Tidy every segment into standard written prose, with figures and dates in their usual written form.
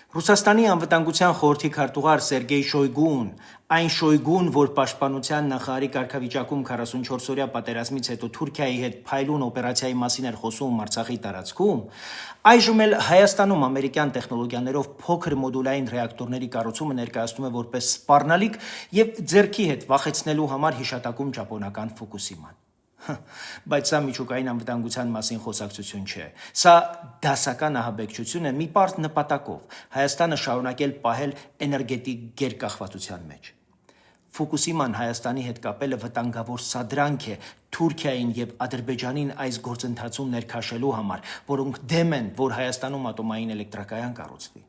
Ռուսաստանի անվտանգության խորհրդի քարտուղար Սերգեյ Շոյգուն, այն Շոյգուն, որ պաշտպանության նախարարի կարգավիճակում 44-օրյա պատերազմից հետո Թուրքիայի հետ փայլուն օպերացիայի մասին էր խոսում Արցախի տարածքում, այժմ էլ Հայաստանում ամերիկյան տեխնոլոգիաներով փոքր մոդուլային ռեակտորների կառուցումը ներկայացնում է որպես սպառնալիք եւ ձեռքի հետ վախեցնելու համար հիշատակում ճապոնական Ֆուկուսիման։ Բայց սա միջուկային անվտանգության մասին խոսակցություն չէ։ Սա դասական ահաբեկչություն է մի պարզ նպատակով՝ Հայաստանը շարունակել պահել էներգետիկ գերկախվածության մեջ։ Ֆուկուսիման Հայաստանի հետ կապելը վտանգավոր սադրանք է Թուրքիային եւ Ադրբեջանին այս գործընթացում ներքաշելու համար, որոնք դեմ են, որ Հայաստանում ատոմային էլեկտրակայան կառուցվի։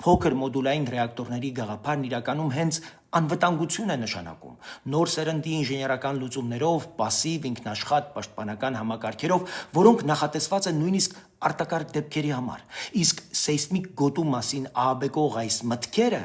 Փոքր մոդուլային ռեակտորների գաղափարն իրականում հենց անվտանգություն է նշանակում։ Նոր սերնդի ինժեներական լուծումներով, պասիվ, ինքնաշխատ, պաշտպանական համակարգերով, որոնք նախատեսված են նույնիսկ արտակարգ դեպքերի համար։ Իսկ սեյսմիկ գոտու մասին ահաբեկող այս մտքերը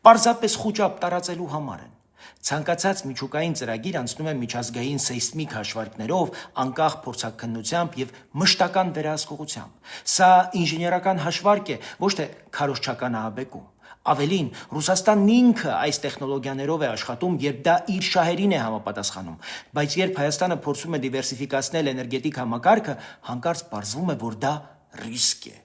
պարզապես խուճապ տարածելու համար են։ Ցանկացած միջուկային ծրագիր անցնում է միջազգային սեյսմիկ հաշվարկներով, անկախ փորձաքննությամբ եւ մշտական վերահսկողությամբ։ Սա ինժեներական հաշվարկ է, ոչ թե քարոզչական ահաբեկում։ Ավելին, Ռուսաստանն ինքը այս տեխնոլոգիաներով է աշխատում, երբ դա իր շահերին է համապատասխանում, բայց երբ Հայաստանը փորձում է դիվերսիֆիկացնել էներգետիկ համակարգը, հանկարծ պարզվում է, որ դա ռիսկ է։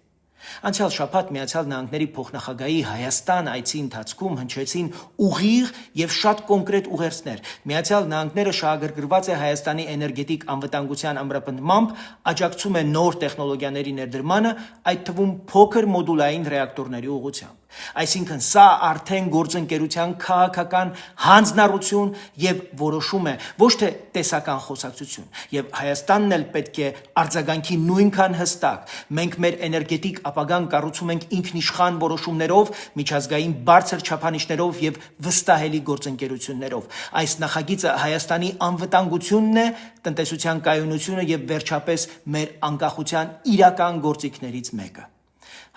Անցյալ շաբաթ Միացյալ Նահանգների փոխնախագահի Հայաստան այցի ընթացքում հնչեցին ուղիղ եւ շատ կոնկրետ ուղերձներ։ Միացյալ Նահանգները շահագրգռված է Հայաստանի էներգետիկ անվտանգության ամրապնդմամբ, աջակցում է նոր տեխնոլոգիաների ներդրմանը, այդ թվում փոքր մոդուլային ռեակտորների ուղղությամբ։ Այսինքն սա արդեն գործընկերության քաղաքական հանձնառություն եւ որոշում է, ոչ թե տեսական խոսակցություն։ Եվ Հայաստանն էլ պետք է արձագանքի նույնքան հստակ։ Մենք մեր էներգետիկ ապագան կառուցում ենք ինքնիշխան որոշումներով, միջազգային բարձր չափանիշներով եւ վստահելի գործընկերություններով։ Այս նախագիծը Հայաստանի անվտանգությունն է, տնտեսության կայունությունը եւ վերջապես մեր անկախության իրական գործիքներից մեկը։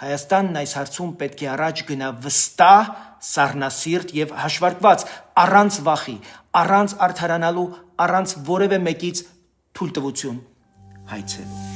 Հայաստանն այս հարցում պետք է առաջ գնա վստահ, սառնասիրտ եւ հաշվարկված, առանց վախի, առանց արդարանալու, առանց որևէ մեկից թույլտվություն հայցելու։